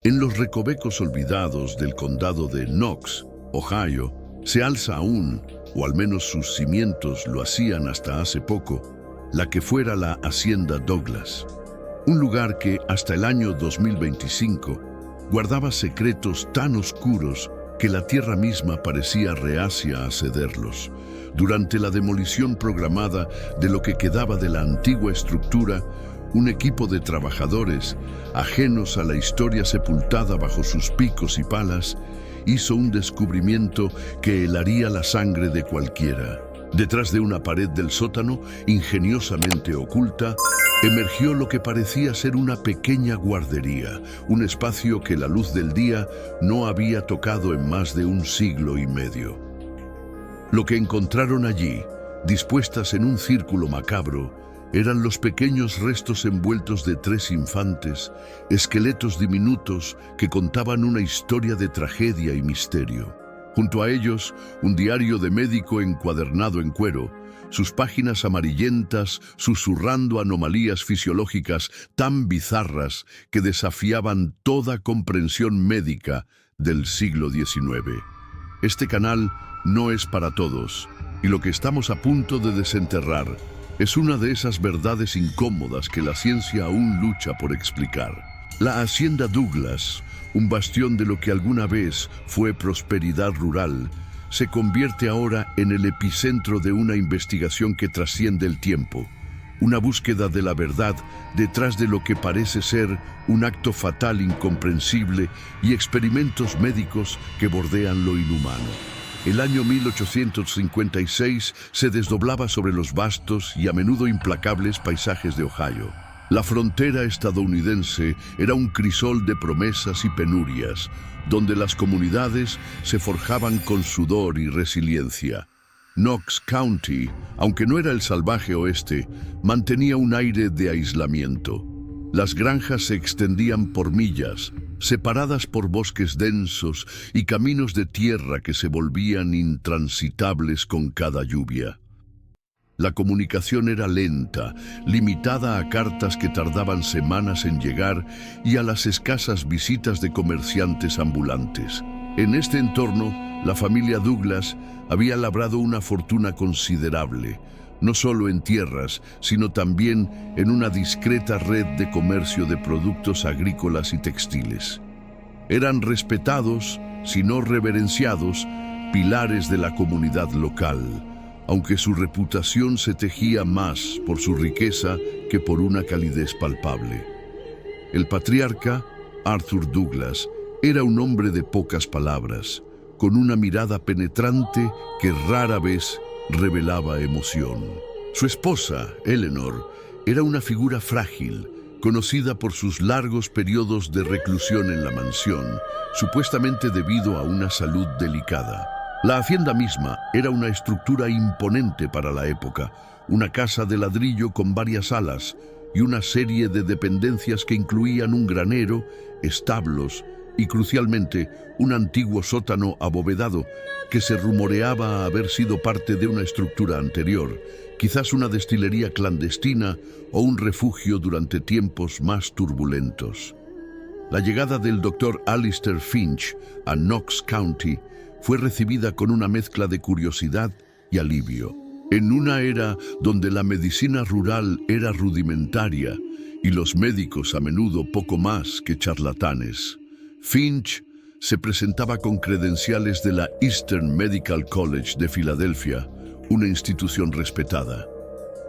En los recovecos olvidados del condado de Knox, Ohio, se alza aún, o al menos sus cimientos lo hacían hasta hace poco, la que fuera la Hacienda Douglas. Un lugar que, hasta el año 2025, guardaba secretos tan oscuros que la tierra misma parecía reacia a cederlos. Durante la demolición programada de lo que quedaba de la antigua estructura, un equipo de trabajadores, ajenos a la historia sepultada bajo sus picos y palas, hizo un descubrimiento que helaría la sangre de cualquiera. Detrás de una pared del sótano, ingeniosamente oculta, emergió lo que parecía ser una pequeña guardería, un espacio que la luz del día no había tocado en más de un siglo y medio. Lo que encontraron allí, dispuestas en un círculo macabro, eran los pequeños restos envueltos de 3 infantes, esqueletos diminutos que contaban una historia de tragedia y misterio. Junto a ellos, un diario de médico encuadernado en cuero, sus páginas amarillentas susurrando anomalías fisiológicas tan bizarras que desafiaban toda comprensión médica del siglo XIX. Este canal no es para todos, y lo que estamos a punto de desenterrar es una de esas verdades incómodas que la ciencia aún lucha por explicar. La Hacienda Douglas, un bastión de lo que alguna vez fue prosperidad rural, se convierte ahora en el epicentro de una investigación que trasciende el tiempo, una búsqueda de la verdad detrás de lo que parece ser un acto fatal incomprensible y experimentos médicos que bordean lo inhumano. El año 1856 se desdoblaba sobre los vastos y a menudo implacables paisajes de Ohio. La frontera estadounidense era un crisol de promesas y penurias, donde las comunidades se forjaban con sudor y resiliencia. Knox County, aunque no era el salvaje oeste, mantenía un aire de aislamiento. Las granjas se extendían por millas, separadas por bosques densos y caminos de tierra que se volvían intransitables con cada lluvia. La comunicación era lenta, limitada a cartas que tardaban semanas en llegar y a las escasas visitas de comerciantes ambulantes. En este entorno, la familia Douglas había labrado una fortuna considerable, no solo en tierras, sino también en una discreta red de comercio de productos agrícolas y textiles. Eran respetados, si no reverenciados, pilares de la comunidad local, aunque su reputación se tejía más por su riqueza que por una calidez palpable. El patriarca, Arthur Douglas, era un hombre de pocas palabras, con una mirada penetrante que rara vez revelaba emoción. Su esposa, Eleanor, era una figura frágil, conocida por sus largos periodos de reclusión en la mansión, supuestamente debido a una salud delicada. La hacienda misma era una estructura imponente para la época, una casa de ladrillo con varias salas y una serie de dependencias que incluían un granero, establos y, crucialmente, un antiguo sótano abovedado que se rumoreaba haber sido parte de una estructura anterior, quizás una destilería clandestina o un refugio durante tiempos más turbulentos. La llegada del Dr. Alistair Finch a Knox County fue recibida con una mezcla de curiosidad y alivio. En una era donde la medicina rural era rudimentaria y los médicos a menudo poco más que charlatanes, Finch se presentaba con credenciales de la Eastern Medical College de Filadelfia, una institución respetada.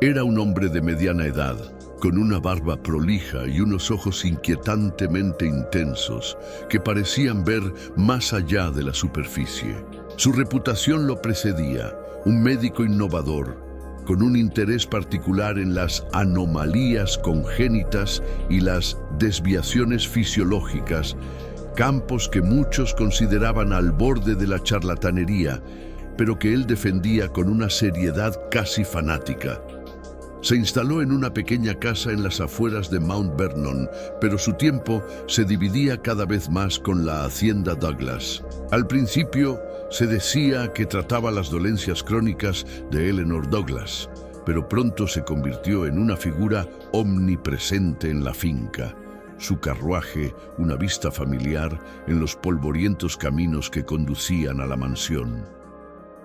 Era un hombre de mediana edad, con una barba prolija y unos ojos inquietantemente intensos que parecían ver más allá de la superficie. Su reputación lo precedía, un médico innovador, con un interés particular en las anomalías congénitas y las desviaciones fisiológicas, campos que muchos consideraban al borde de la charlatanería, pero que él defendía con una seriedad casi fanática. Se instaló en una pequeña casa en las afueras de Mount Vernon, pero su tiempo se dividía cada vez más con la Hacienda Douglas. Al principio se decía que trataba las dolencias crónicas de Eleanor Douglas, pero pronto se convirtió en una figura omnipresente en la finca. su carruaje, una vista familiar en los polvorientos caminos que conducían a la mansión.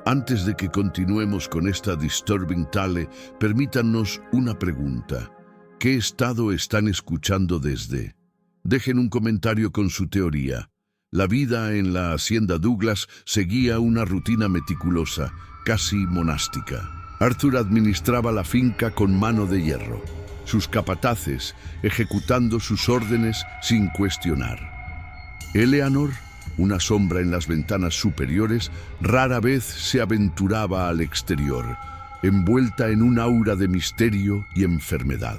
Antes de que continuemos con esta disturbing tale, permítanos una pregunta. ¿Qué estado están escuchando desde? Dejen un comentario con su teoría. La vida en la hacienda Douglas seguía una rutina meticulosa, casi monástica. Arthur administraba la finca con mano de hierro, sus capataces ejecutando sus órdenes sin cuestionar. Eleanor, una sombra en las ventanas superiores, rara vez se aventuraba al exterior, envuelta en un aura de misterio y enfermedad.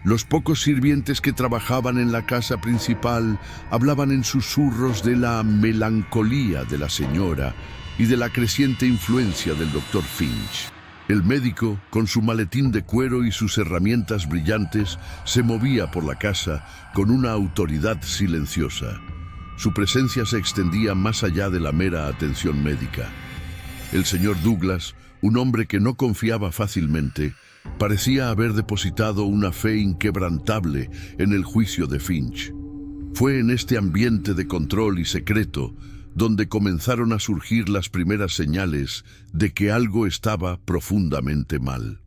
Los pocos sirvientes que trabajaban en la casa principal hablaban en susurros de la melancolía de la señora y de la creciente influencia del doctor Finch. El médico, con su maletín de cuero y sus herramientas brillantes, se movía por la casa con una autoridad silenciosa. Su presencia se extendía más allá de la mera atención médica. El señor Douglas, un hombre que no confiaba fácilmente, parecía haber depositado una fe inquebrantable en el juicio de Finch. Fue en este ambiente de control y secreto donde comenzaron a surgir las primeras señales de que algo estaba profundamente mal.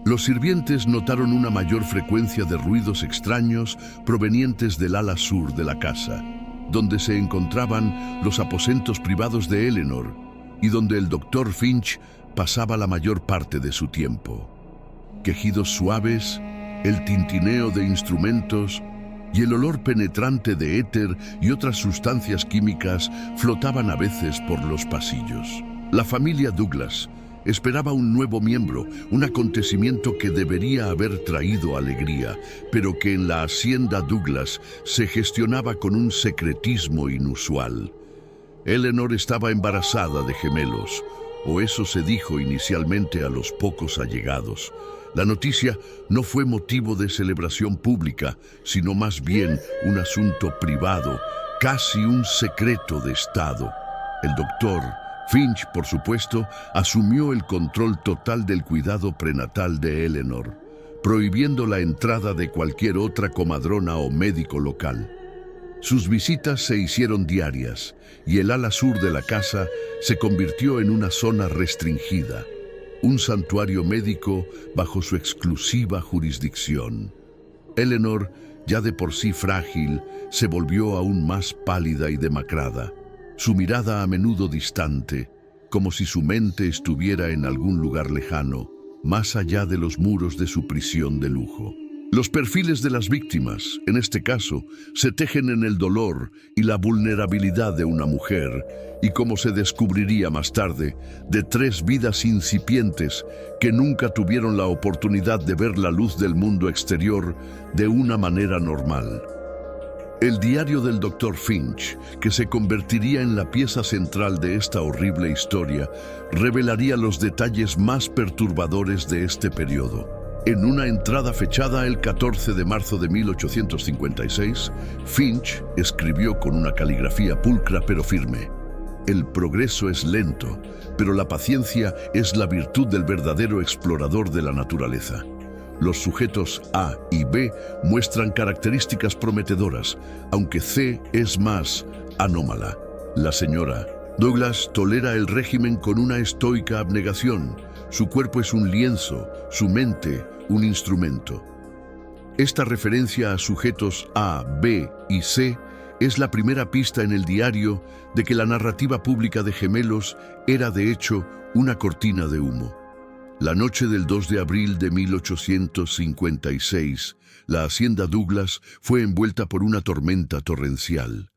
Los sirvientes notaron una mayor frecuencia de ruidos extraños provenientes del ala sur de la casa, donde se encontraban los aposentos privados de Eleanor y donde el doctor Finch pasaba la mayor parte de su tiempo. Quejidos suaves, el tintineo de instrumentos y el olor penetrante de éter y otras sustancias químicas flotaban a veces por los pasillos. La familia Douglas esperaba un nuevo miembro, un acontecimiento que debería haber traído alegría, pero que en la hacienda Douglas se gestionaba con un secretismo inusual. Eleanor estaba embarazada de gemelos, o eso se dijo inicialmente a los pocos allegados. La noticia no fue motivo de celebración pública, sino más bien un asunto privado, casi un secreto de Estado. El doctor Finch, por supuesto, asumió el control total del cuidado prenatal de Eleanor, prohibiendo la entrada de cualquier otra comadrona o médico local. Sus visitas se hicieron diarias y el ala sur de la casa se convirtió en una zona restringida, un santuario médico bajo su exclusiva jurisdicción. Eleanor, ya de por sí frágil, se volvió aún más pálida y demacrada, su mirada a menudo distante, como si su mente estuviera en algún lugar lejano, más allá de los muros de su prisión de lujo. Los perfiles de las víctimas, en este caso, se tejen en el dolor y la vulnerabilidad de una mujer, y como se descubriría más tarde, de 3 vidas incipientes que nunca tuvieron la oportunidad de ver la luz del mundo exterior de una manera normal. El diario del Dr. Finch, que se convertiría en la pieza central de esta horrible historia, revelaría los detalles más perturbadores de este periodo. En una entrada fechada el 14 de marzo de 1856, Finch escribió con una caligrafía pulcra pero firme: "El progreso es lento, pero la paciencia es la virtud del verdadero explorador de la naturaleza. Los sujetos A y B muestran características prometedoras, aunque C es más anómala. La señora Douglas tolera el régimen con una estoica abnegación. Su cuerpo es un lienzo, su mente un instrumento". Esta referencia a sujetos A, B y C es la primera pista en el diario de que la narrativa pública de Gemelos era de hecho una cortina de humo. La noche del 2 de abril de 1856, la hacienda Douglas fue envuelta por una tormenta torrencial.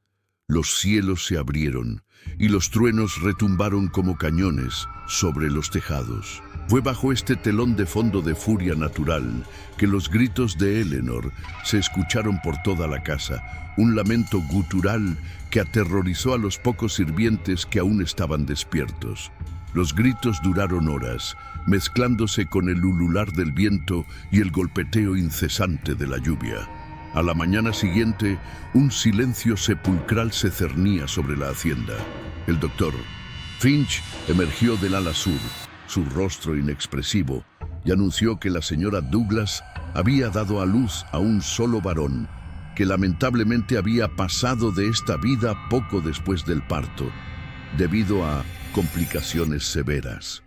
Los cielos se abrieron y los truenos retumbaron como cañones sobre los tejados. Fue bajo este telón de fondo de furia natural que los gritos de Eleanor se escucharon por toda la casa, un lamento gutural que aterrorizó a los pocos sirvientes que aún estaban despiertos. Los gritos duraron horas, mezclándose con el ulular del viento y el golpeteo incesante de la lluvia. A la mañana siguiente, un silencio sepulcral se cernía sobre la hacienda. El doctor Finch emergió del ala sur, su rostro inexpresivo, y anunció que la señora Douglas había dado a luz a un solo varón, que lamentablemente había pasado de esta vida poco después del parto, debido a complicaciones severas.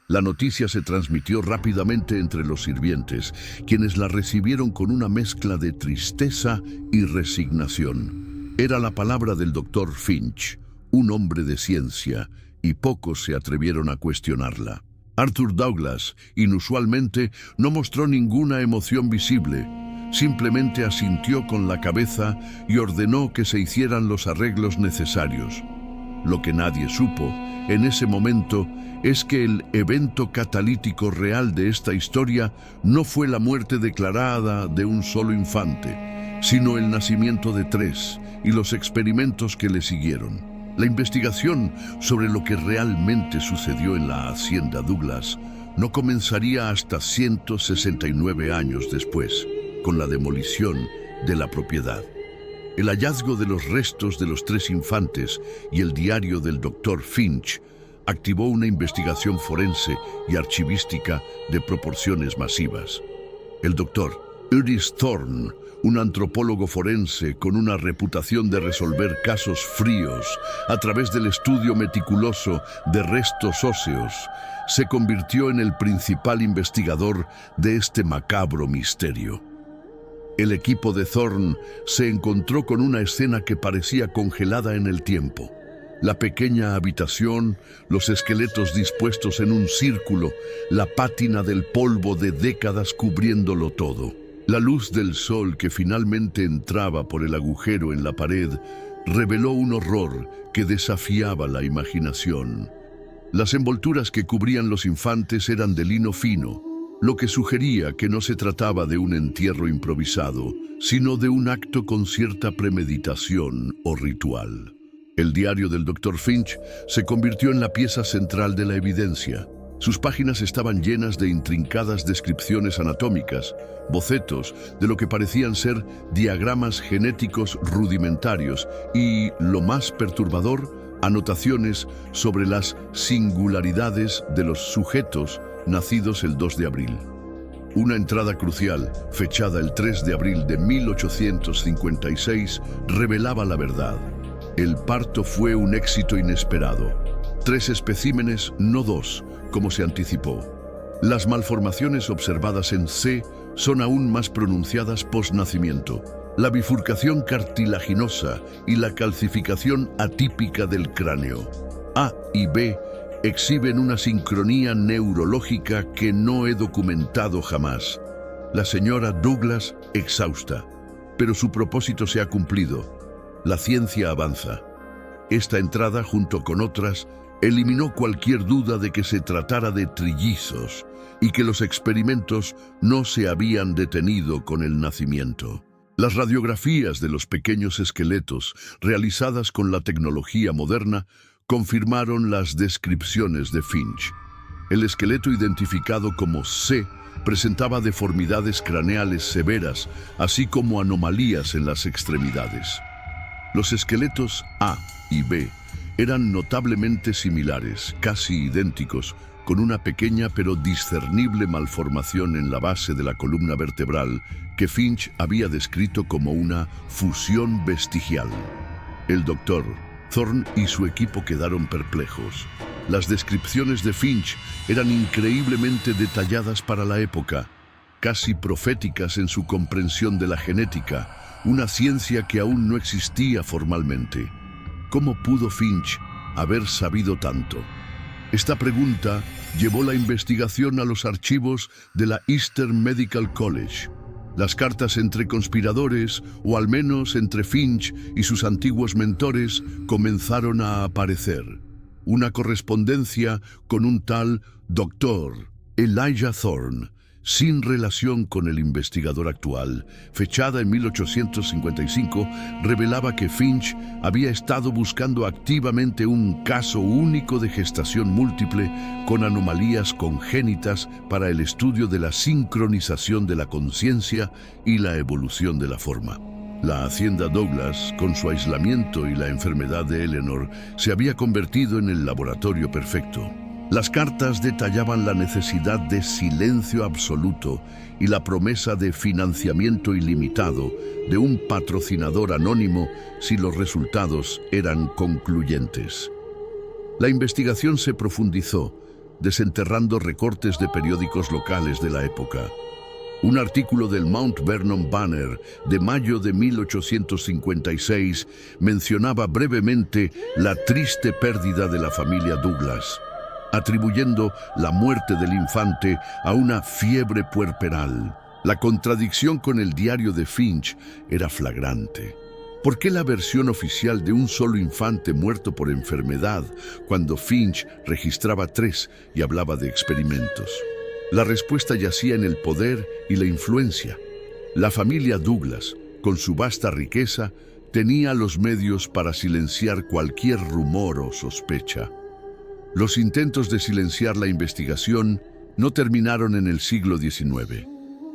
La noticia se transmitió rápidamente entre los sirvientes, quienes la recibieron con una mezcla de tristeza y resignación. Era la palabra del doctor Finch, un hombre de ciencia, y pocos se atrevieron a cuestionarla. Arthur Douglas, inusualmente, no mostró ninguna emoción visible. Simplemente asintió con la cabeza y ordenó que se hicieran los arreglos necesarios. Lo que nadie supo en ese momento es que el evento catalítico real de esta historia no fue la muerte declarada de un solo infante, sino el nacimiento de 3 y los experimentos que le siguieron. La investigación sobre lo que realmente sucedió en la hacienda Douglas no comenzaría hasta 169 años después, con la demolición de la propiedad. El hallazgo de los restos de los 3 infantes y el diario del Dr. Finch activó una investigación forense y archivística de proporciones masivas. El Dr. Ernest Thorne, un antropólogo forense con una reputación de resolver casos fríos a través del estudio meticuloso de restos óseos, se convirtió en el principal investigador de este macabro misterio. El equipo de Thorne se encontró con una escena que parecía congelada en el tiempo. La pequeña habitación, los esqueletos dispuestos en un círculo, la pátina del polvo de décadas cubriéndolo todo. La luz del sol que finalmente entraba por el agujero en la pared reveló un horror que desafiaba la imaginación. Las envolturas que cubrían los infantes eran de lino fino, lo que sugería que no se trataba de un entierro improvisado, sino de un acto con cierta premeditación o ritual. El diario del Dr. Finch se convirtió en la pieza central de la evidencia. Sus páginas estaban llenas de intrincadas descripciones anatómicas, bocetos de lo que parecían ser diagramas genéticos rudimentarios y, lo más perturbador, anotaciones sobre las singularidades de los sujetos nacidos el 2 de abril. Una entrada crucial, fechada el 3 de abril de 1856, revelaba la verdad. El parto fue un éxito inesperado. 3 especímenes, no 2, como se anticipó. Las malformaciones observadas en C son aún más pronunciadas post-nacimiento. La bifurcación cartilaginosa y la calcificación atípica del cráneo. A y B exhiben una sincronía neurológica que no he documentado jamás. La señora Douglas exhausta, pero su propósito se ha cumplido. La ciencia avanza. Esta entrada, junto con otras, eliminó cualquier duda de que se tratara de trillizos y que los experimentos no se habían detenido con el nacimiento. Las radiografías de los pequeños esqueletos, realizadas con la tecnología moderna, confirmaron las descripciones de Finch. El esqueleto identificado como C presentaba deformidades craneales severas, así como anomalías en las extremidades. Los esqueletos A y B eran notablemente similares, casi idénticos, con una pequeña pero discernible malformación en la base de la columna vertebral que Finch había descrito como una fusión vestigial. El doctor Thorne y su equipo quedaron perplejos. Las descripciones de Finch eran increíblemente detalladas para la época, casi proféticas en su comprensión de la genética, una ciencia que aún no existía formalmente. ¿Cómo pudo Finch haber sabido tanto? Esta pregunta llevó la investigación a los archivos de la Eastern Medical College. Las cartas entre conspiradores, o al menos entre Finch y sus antiguos mentores, comenzaron a aparecer. Una correspondencia con un tal Dr. Elijah Thorne, sin relación con el investigador actual, fechada en 1855, revelaba que Finch había estado buscando activamente un caso único de gestación múltiple con anomalías congénitas para el estudio de la sincronización de la conciencia y la evolución de la forma. La hacienda Douglas, con su aislamiento y la enfermedad de Eleanor, se había convertido en el laboratorio perfecto. Las cartas detallaban la necesidad de silencio absoluto y la promesa de financiamiento ilimitado de un patrocinador anónimo si los resultados eran concluyentes. La investigación se profundizó, desenterrando recortes de periódicos locales de la época. Un artículo del Mount Vernon Banner de mayo de 1856 mencionaba brevemente la triste pérdida de la familia Douglas, atribuyendo la muerte del infante a una fiebre puerperal. La contradicción con el diario de Finch era flagrante. ¿Por qué la versión oficial de un solo infante muerto por enfermedad cuando Finch registraba 3 y hablaba de experimentos? La respuesta yacía en el poder y la influencia. La familia Douglas, con su vasta riqueza, tenía los medios para silenciar cualquier rumor o sospecha. Los intentos de silenciar la investigación no terminaron en el siglo XIX.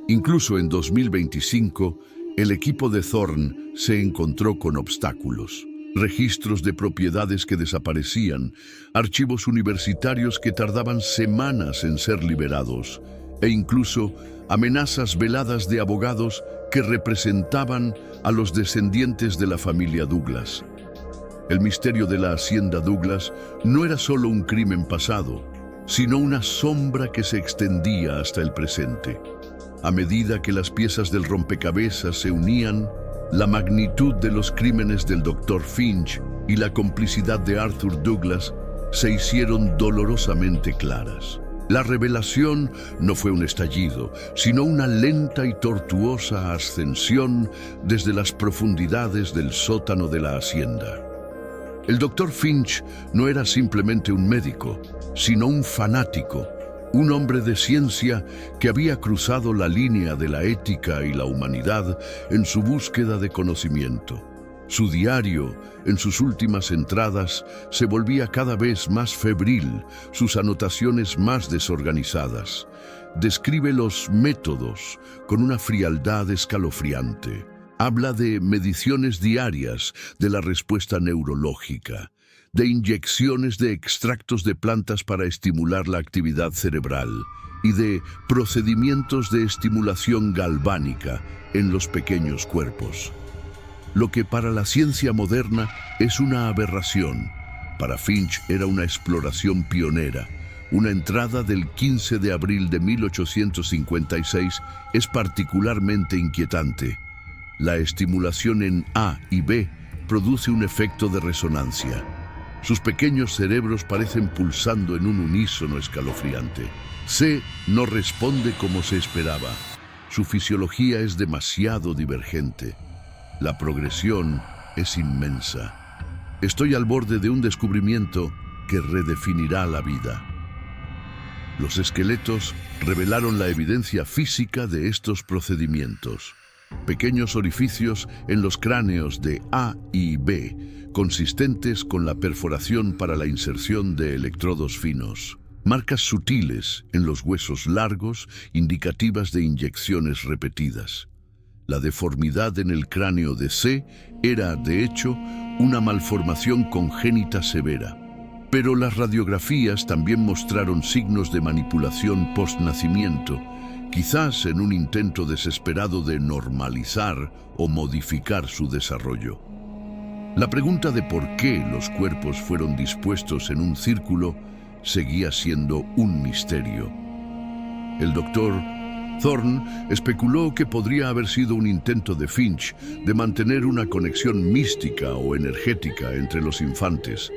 Incluso en 2025, el equipo de Thorne se encontró con obstáculos. Registros de propiedades que desaparecían, archivos universitarios que tardaban semanas en ser liberados, e incluso amenazas veladas de abogados que representaban a los descendientes de la familia Douglas. El misterio de la hacienda Douglas no era solo un crimen pasado, sino una sombra que se extendía hasta el presente. A medida que las piezas del rompecabezas se unían, la magnitud de los crímenes del Dr. Finch y la complicidad de Arthur Douglas se hicieron dolorosamente claras. La revelación no fue un estallido, sino una lenta y tortuosa ascensión desde las profundidades del sótano de la hacienda. El Dr. Finch no era simplemente un médico, sino un fanático, un hombre de ciencia que había cruzado la línea de la ética y la humanidad en su búsqueda de conocimiento. Su diario, en sus últimas entradas, se volvía cada vez más febril, sus anotaciones más desorganizadas. Describe los métodos con una frialdad escalofriante. Habla de mediciones diarias de la respuesta neurológica, de inyecciones de extractos de plantas para estimular la actividad cerebral y de procedimientos de estimulación galvánica en los pequeños cuerpos. Lo que para la ciencia moderna es una aberración, para Finch era una exploración pionera. Una entrada del 15 de abril de 1856 es particularmente inquietante. La estimulación en A y B produce un efecto de resonancia. Sus pequeños cerebros parecen pulsando en un unísono escalofriante. C no responde como se esperaba. Su fisiología es demasiado divergente. La progresión es inmensa. Estoy al borde de un descubrimiento que redefinirá la vida. Los esqueletos revelaron la evidencia física de estos procedimientos. Pequeños orificios en los cráneos de A y B, consistentes con la perforación para la inserción de electrodos finos. Marcas sutiles en los huesos largos, indicativas de inyecciones repetidas. La deformidad en el cráneo de C era, de hecho, una malformación congénita severa. Pero las radiografías también mostraron signos de manipulación postnacimiento, quizás en un intento desesperado de normalizar o modificar su desarrollo. La pregunta de por qué los cuerpos fueron dispuestos en un círculo seguía siendo un misterio. El doctor Thorne especuló que podría haber sido un intento de Finch de mantener una conexión mística o energética entre los infantes,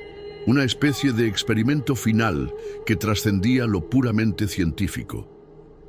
una especie de experimento final que trascendía lo puramente científico.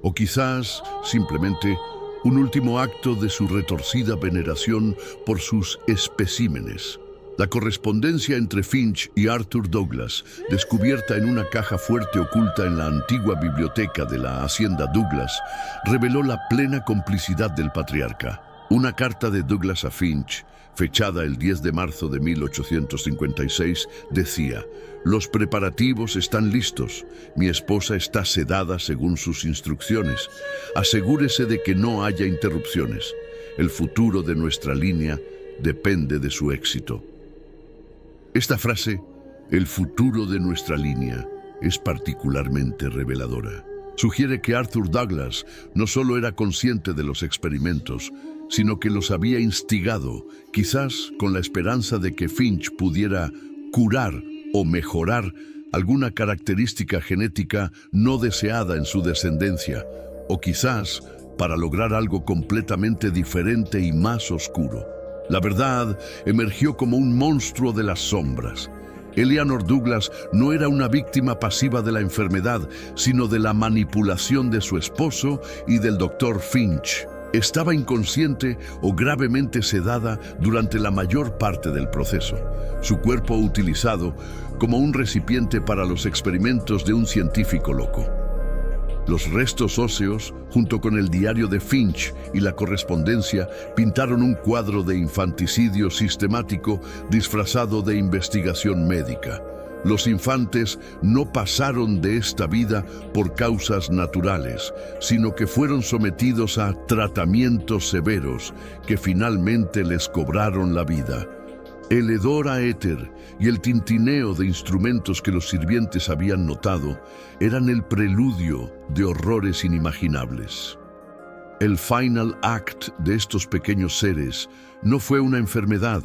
O quizás, simplemente, un último acto de su retorcida veneración por sus especímenes. La correspondencia entre Finch y Arthur Douglas, descubierta en una caja fuerte oculta en la antigua biblioteca de la hacienda Douglas, reveló la plena complicidad del patriarca. Una carta de Douglas a Finch, fechada el 10 de marzo de 1856, decía: «Los preparativos están listos. Mi esposa está sedada según sus instrucciones. Asegúrese de que no haya interrupciones. El futuro de nuestra línea depende de su éxito». Esta frase, el futuro de nuestra línea, es particularmente reveladora. Sugiere que Arthur Douglas no solo era consciente de los experimentos, sino que los había instigado, quizás con la esperanza de que Finch pudiera curar o mejorar alguna característica genética no deseada en su descendencia, o quizás para lograr algo completamente diferente y más oscuro. La verdad emergió como un monstruo de las sombras. Eleanor Douglas no era una víctima pasiva de la enfermedad, sino de la manipulación de su esposo y del Dr. Finch. Estaba inconsciente o gravemente sedada durante la mayor parte del proceso, su cuerpo utilizado como un recipiente para los experimentos de un científico loco. Los restos óseos, junto con el diario de Finch y la correspondencia, pintaron un cuadro de infanticidio sistemático disfrazado de investigación médica. Los infantes no pasaron de esta vida por causas naturales, sino que fueron sometidos a tratamientos severos que finalmente les cobraron la vida. El hedor a éter y el tintineo de instrumentos que los sirvientes habían notado eran el preludio de horrores inimaginables. El final act de estos pequeños seres no fue una enfermedad,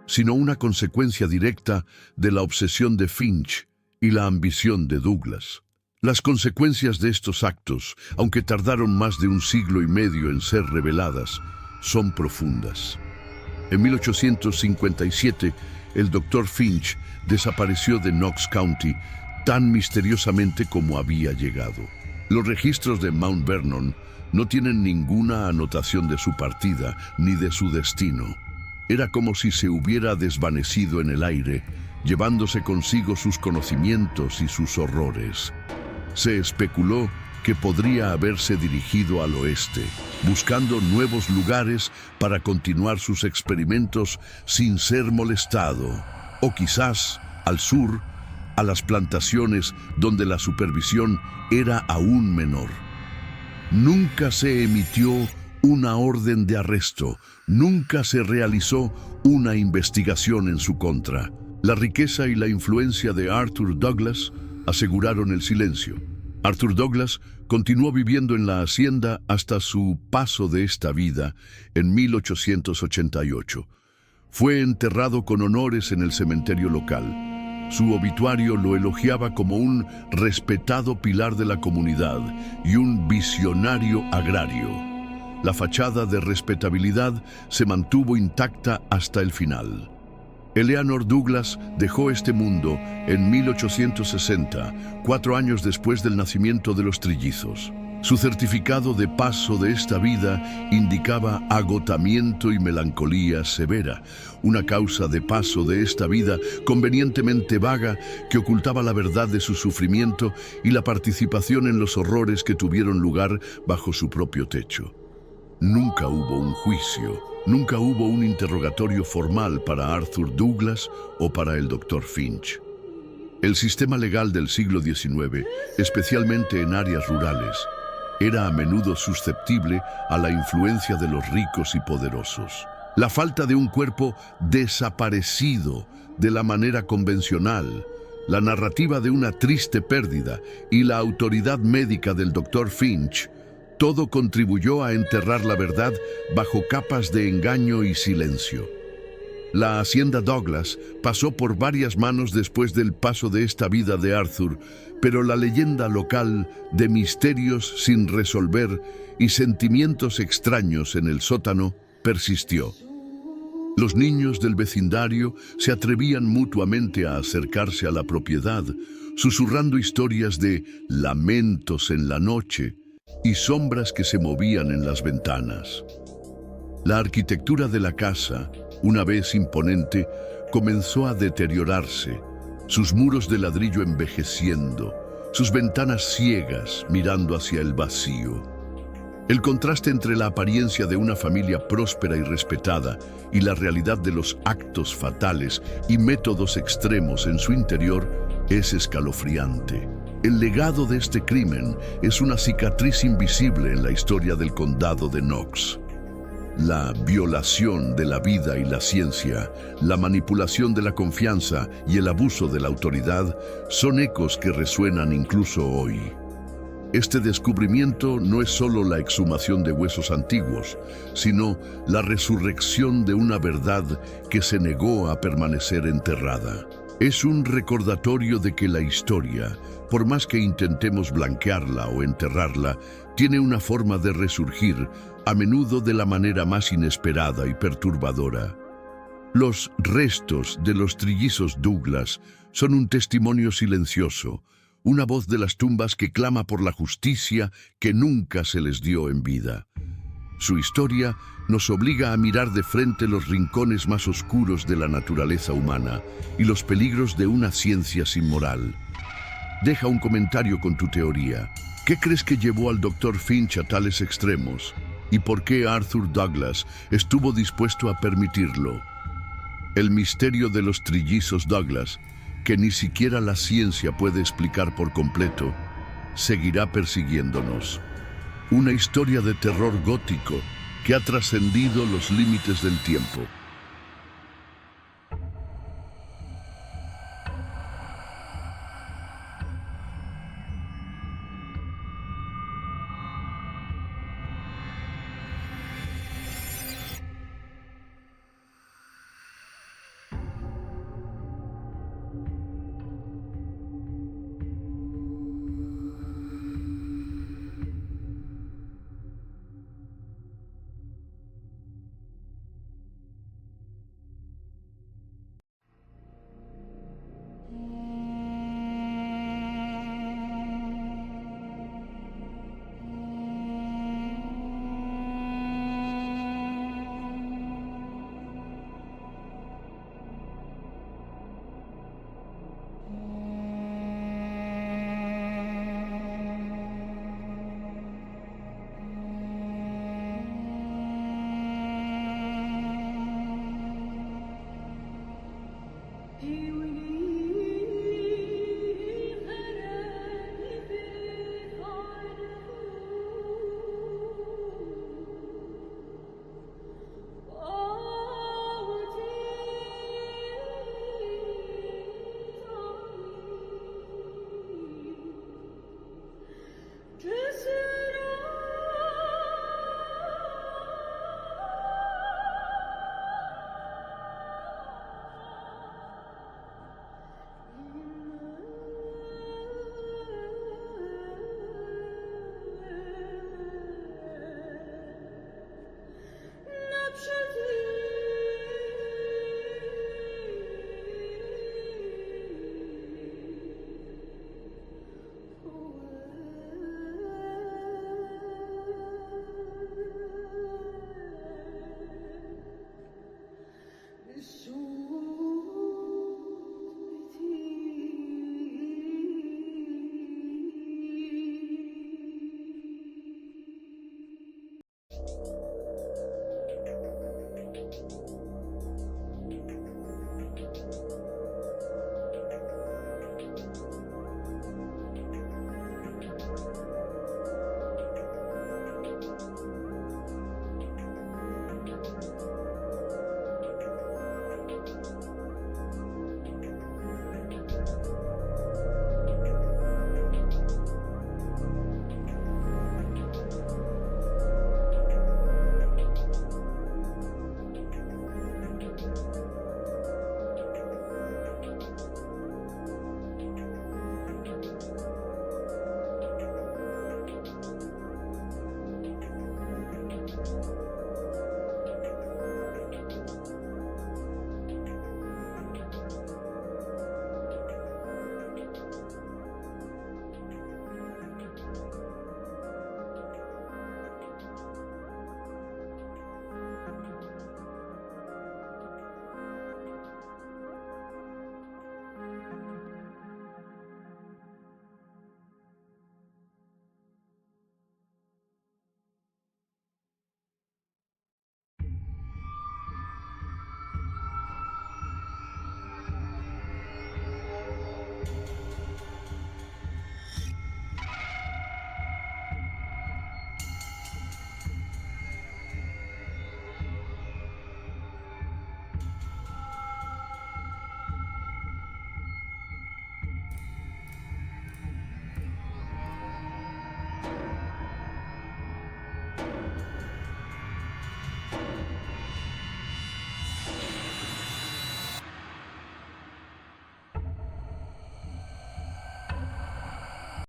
sino una consecuencia directa de la obsesión de Finch y la ambición de Douglas. Las consecuencias de estos actos, aunque tardaron más de 1 siglo y medio en ser reveladas, son profundas. En 1857, el Dr. Finch desapareció de Knox County tan misteriosamente como había llegado. Los registros de Mount Vernon no tienen ninguna anotación de su partida ni de su destino. Era como si se hubiera desvanecido en el aire, llevándose consigo sus conocimientos y sus horrores. Se especuló que podría haberse dirigido al oeste, buscando nuevos lugares para continuar sus experimentos sin ser molestado, o quizás al sur, a las plantaciones donde la supervisión era aún menor. Nunca se emitió una orden de arresto, nunca se realizó una investigación en su contra. La riqueza y la influencia de Arthur Douglas aseguraron el silencio. Arthur Douglas continuó viviendo en la hacienda hasta su paso de esta vida en 1888. Fue enterrado con honores en el cementerio local. Su obituario lo elogiaba como un respetado pilar de la comunidad y un visionario agrario. La fachada de respetabilidad se mantuvo intacta hasta el final. Eleanor Douglas dejó este mundo en 1860, 4 años después del nacimiento de los trillizos. Su certificado de paso de esta vida indicaba agotamiento y melancolía severa, una causa de paso de esta vida convenientemente vaga que ocultaba la verdad de su sufrimiento y la participación en los horrores que tuvieron lugar bajo su propio techo. Nunca hubo un juicio, nunca hubo un interrogatorio formal para Arthur Douglas o para el Dr. Finch. El sistema legal del siglo XIX, especialmente en áreas rurales, era a menudo susceptible a la influencia de los ricos y poderosos. La falta de un cuerpo desaparecido de la manera convencional, la narrativa de una triste pérdida y la autoridad médica del Dr. Finch, todo contribuyó a enterrar la verdad bajo capas de engaño y silencio. La hacienda Douglas pasó por varias manos después del paso de esta vida de Arthur, pero la leyenda local de misterios sin resolver y sentimientos extraños en el sótano persistió. Los niños del vecindario se atrevían mutuamente a acercarse a la propiedad, susurrando historias de lamentos en la noche y sombras que se movían en las ventanas. La arquitectura de la casa, una vez imponente, comenzó a deteriorarse, sus muros de ladrillo envejeciendo, sus ventanas ciegas mirando hacia el vacío. El contraste entre la apariencia de una familia próspera y respetada y la realidad de los actos fatales y métodos extremos en su interior es escalofriante. El legado de este crimen es una cicatriz invisible en la historia del condado de Knox. La violación de la vida y la ciencia, la manipulación de la confianza y el abuso de la autoridad son ecos que resuenan incluso hoy. Este descubrimiento no es solo la exhumación de huesos antiguos, sino la resurrección de una verdad que se negó a permanecer enterrada. Es un recordatorio de que la historia, por más que intentemos blanquearla o enterrarla, tiene una forma de resurgir, a menudo de la manera más inesperada y perturbadora. Los restos de los trillizos Douglas son un testimonio silencioso, una voz de las tumbas que clama por la justicia que nunca se les dio en vida. Su historia nos obliga a mirar de frente los rincones más oscuros de la naturaleza humana y los peligros de una ciencia sin moral. Deja un comentario con tu teoría. ¿Qué crees que llevó al Dr. Finch a tales extremos? ¿Y por qué Arthur Douglas estuvo dispuesto a permitirlo? El misterio de los trillizos Douglas, que ni siquiera la ciencia puede explicar por completo, seguirá persiguiéndonos. Una historia de terror gótico que ha trascendido los límites del tiempo.